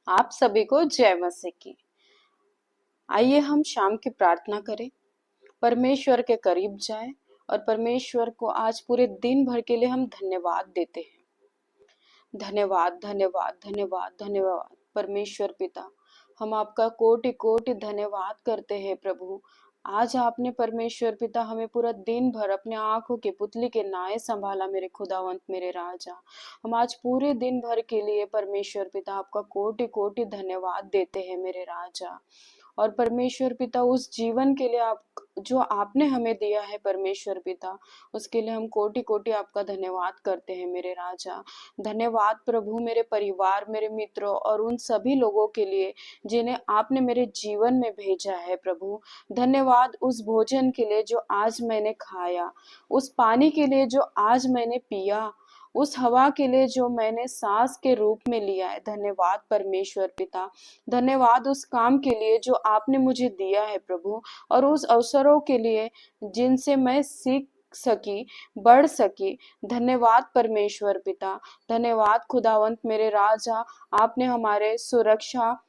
आप सभी को जय मसीह की। आइए हम शाम की प्रार्थना करें, परमेश्वर के करीब जाएं और परमेश्वर को आज पूरे दिन भर के लिए हम धन्यवाद देते हैं। धन्यवाद धन्यवाद धन्यवाद धन्यवाद परमेश्वर पिता, हम आपका कोटि कोटि धन्यवाद करते हैं प्रभु। आज आपने परमेश्वर पिता हमें पूरा दिन भर अपने आंखों के पुतली के नाए संभाला मेरे खुदावंत मेरे राजा। हम आज पूरे दिन भर के लिए परमेश्वर पिता आपका कोटि कोटि धन्यवाद देते हैं मेरे राजा। और परमेश्वर पिता उस जीवन के लिए आप जो आपने हमें दिया है परमेश्वर पिता, उसके लिए हम कोटि कोटि आपका धन्यवाद करते हैं मेरे राजा। धन्यवाद प्रभु मेरे परिवार, मेरे मित्रों और उन सभी लोगों के लिए जिन्हें आपने मेरे जीवन में भेजा है प्रभु। धन्यवाद उस भोजन के लिए जो आज मैंने खाया, उस पानी के लिए जो आज मैंने पिया, उस हवा के लिए जो मैंने सांस के रूप में लिया है। धन्यवाद परमेश्वर पिता। धन्यवाद उस काम के लिए जो आपने मुझे दिया है प्रभु, और उस अवसरों के लिए जिनसे मैं सीख सकी, बढ़ सकी। धन्यवाद परमेश्वर पिता। धन्यवाद खुदावंत मेरे राजा, आपने हमारे सुरक्षा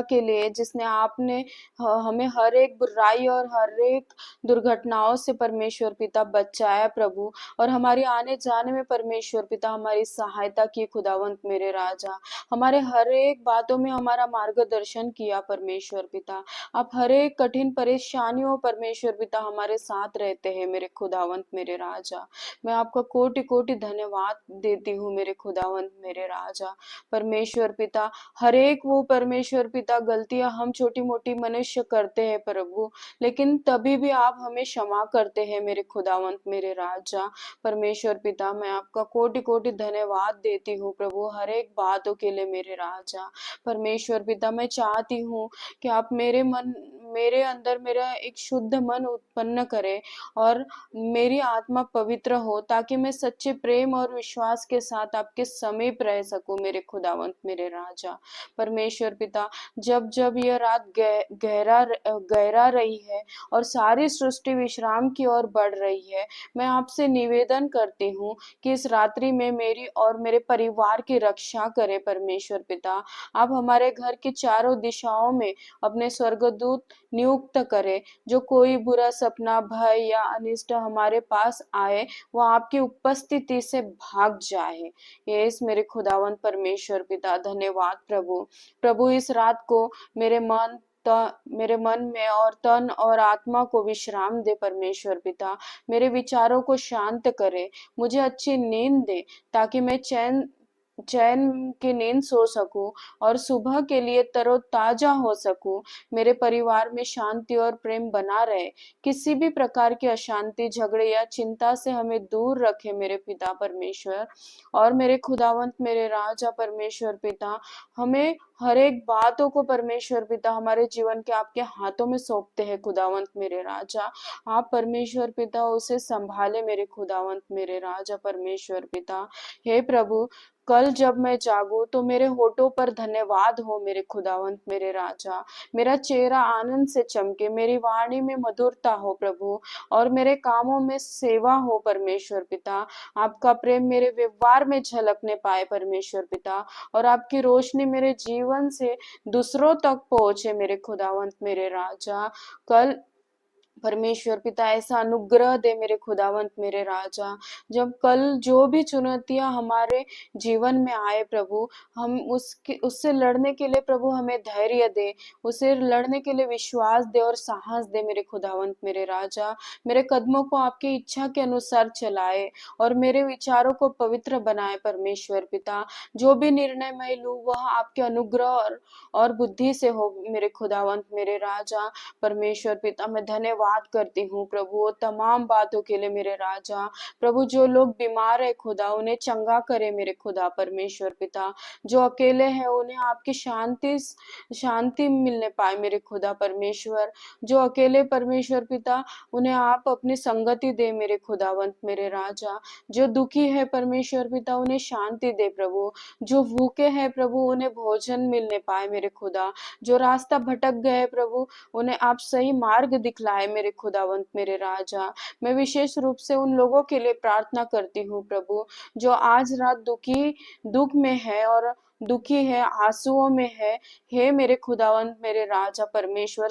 के लिए, जिसने आपने हमें हर एक बुराई और हर एक दुर्घटनाओं से परमेश्वर पिता बचाया प्रभु, और हमारी आने जाने में परमेश्वर पिता हमारी सहायता की खुदावंत मेरे राजा। हमारे हर एक बातों में हमारा मार्गदर्शन किया परमेश्वर पिता। आप हर एक कठिन परेशानियों परमेश्वर पिता हमारे साथ रहते हैं मेरे खुदावंत मेरे राजा। मैं आपका कोटि कोटि धन्यवाद देती हूँ मेरे खुदावंत मेरे राजा। परमेश्वर पिता हर एक वो परमेश्वर पिता गलतियां हम छोटी मोटी मनुष्य करते हैं प्रभु, लेकिन तभी भी आप हमें क्षमा करते हैं मेरे खुदावंत मेरे राजा। परमेश्वर पिता मैं आपका कोटि कोटि धन्यवाद देती हूँ प्रभु हर एक बातों के लिए मेरे राजा। परमेश्वर पिता मैं चाहती हूँ कि आप मेरे अंदर मेरा एक शुद्ध मन उत्पन्न करे और मेरी आत्मा पवित्र हो, ताकि मैं सच्चे प्रेम और विश्वास के साथ आपके समीप रह सकूं मेरे खुदावंत मेरे राजा। परमेश्वर पिता जब जब यह रात गहरा रही है और सारी सृष्टि विश्राम की ओर बढ़ रही है, मैं आपसे निवेदन करती हूँ कि इस रात्रि में मेरी और मेरे परिवार की रक्षा करें परमेश्वर पिता। आप हमारे घर की चारों दिशाओं में अपने स्वर्गदूत नियुक्त करें। जो कोई बुरा सपना, भय या अनिष्ट हमारे पास आए, वह आपकी उपस्थिति से भाग जाए। ये इस मेरे खुदावंत परमेश्वर पिता धन्यवाद प्रभु। प्रभु इस रात को मेरे मन में और तन और आत्मा को विश्राम दे परमेश्वर पिता। मेरे विचारों को शांत करे, मुझे अच्छी नींद दे, ताकि मैं चैन चैन की नींद सो सकूं और सुबह के लिए तरोताजा हो सकूं। मेरे परिवार में शांति और प्रेम बना रहे। किसी भी प्रकार की अशांति, झगड़े या चिंता से हमें दूर रखे मेरे पिता परमेश्वर। और मेरे खुदावंत मेरे राजा परमेश्वर पिता, हमें हर एक बातों को परमेश्वर पिता हमारे जीवन के आपके हाथों में सौंपते हैं खुदावंत मेरे राजा। आप परमेश्वर पिता उसे संभाले मेरे खुदावंत मेरे राजा परमेश्वर पिता। हे प्रभु, कल जब मैं जागूं तो मेरे होठों पर धन्यवाद हो मेरे खुदावंत मेरे राजा। मेरा चेहरा आनंद से चमके, मेरी वाणी में मधुरता हो प्रभु, और मेरे कामों में सेवा हो परमेश्वर पिता। आपका प्रेम मेरे व्यवहार में झलकने पाए परमेश्वर पिता, और आपकी रोशनी मेरे जीवन से दूसरों तक पहुंचे मेरे खुदावंत मेरे राजा। कल परमेश्वर पिता ऐसा अनुग्रह दे मेरे खुदावंत मेरे राजा। जब कल जो भी चुनौतियां हमारे जीवन में आए प्रभु, हम उससे लड़ने के लिए प्रभु हमें धैर्य दे, उसे लड़ने के लिए विश्वास दे और साहस दे मेरे खुदावंत मेरे राजा। मेरे कदमों को आपकी इच्छा के अनुसार चलाए और मेरे विचारों को पवित्र बनाए परमेश्वर पिता। जो भी निर्णय मैं लूं वह आपके अनुग्रह और बुद्धि से हो मेरे खुदावंत मेरे राजा। परमेश्वर पिता मैं धन्यवाद करती हूँ प्रभु वो तमाम बातों के लिए मेरे राजा। प्रभु जो लोग बीमार है खुदा, उन्हें चंगा करे मेरे खुदा परमेश्वर पिता। जो अकेले हैं उन्हें आपकी शांति मिलने पाए मेरे खुदा परमेश्वर। जो अकेले परमेश्वर पिता, उन्हें आप अपनी संगति दे मेरे खुदावंत मेरे राजा। जो दुखी है परमेश्वर पिता, उन्हें शांति दे प्रभु। जो भूखे हैं प्रभु, उन्हें भोजन मिलने पाए मेरे खुदा। जो रास्ता भटक गए प्रभु, उन्हें आप सही मार्ग दिखलाए मेरे खुदावंत मेरे राजा। मैं विशेष रूप से उन लोगों के लिए प्रार्थना करती हूँ प्रभु जो आज रात दुख में है और दुखी है, आंसुओं में है, हे मेरे खुदावंत मेरे राजा परमेश्वर,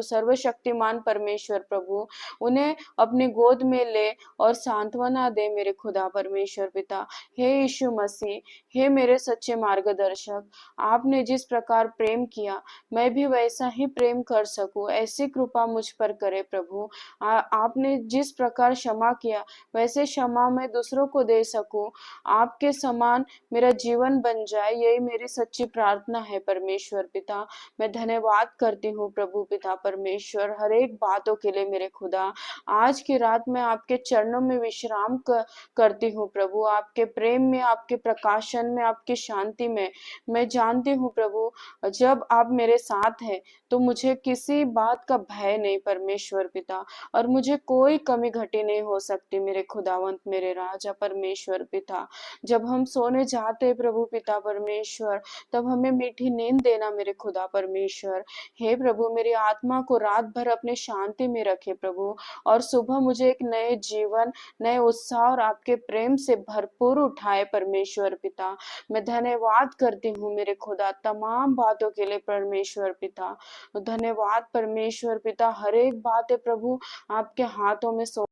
सर्वशक्तिमान परमेश्वर प्रभु, उन्हें अपने गोद में ले और सांत्वना दे मेरे खुदा परमेश्वर पिता। हे यीशु मसीह, हे मेरे सच्चे मार्गदर्शक, आपने जिस प्रकार प्रेम किया मैं भी वैसा ही प्रेम कर सकूं, ऐसी कृपा मुझ पर करे प्रभु। आपने जिस प्रकार क्षमा किया वैसे क्षमा मैं दूसरों को दे सकूं, आपके समान मेरा जीवन बन जाए, यही मेरी सच्ची प्रार्थना है परमेश्वर पिता। मैं धन्यवाद करती हूँ प्रभु पिता परमेश्वर हर एक बातों के लिए मेरे खुदा। आज की रात मैं आपके चरणों में विश्राम करती हूँ प्रभु, आपके प्रेम में, आपके प्रकाशन में, आपकी शांति में। मैं जानती हूँ प्रभु, जब आप मेरे साथ हैं तो मुझे किसी बात का भय नहीं परमेश्वर पिता, और मुझे कोई कमी घटी नहीं हो सकती मेरे खुदावंत मेरे राजा परमेश्वर पिता। जब हम सोने जाते प्रभु पिता परमेश्वर, तब हमें मीठी नींद देना मेरे खुदा परमेश्वर। हे प्रभु, मेरी आत्मा को रात भर अपने शांति में रखे प्रभु, और सुबह मुझे एक नए जीवन, नए उत्साह और आपके प्रेम से भरपूर उठाए परमेश्वर पिता। मैं धन्यवाद करती हूँ मेरे खुदा तमाम बातों के लिए परमेश्वर पिता। धन्यवाद परमेश्वर पिता, हर एक बात है प्रभु आपके हाथों में सौंप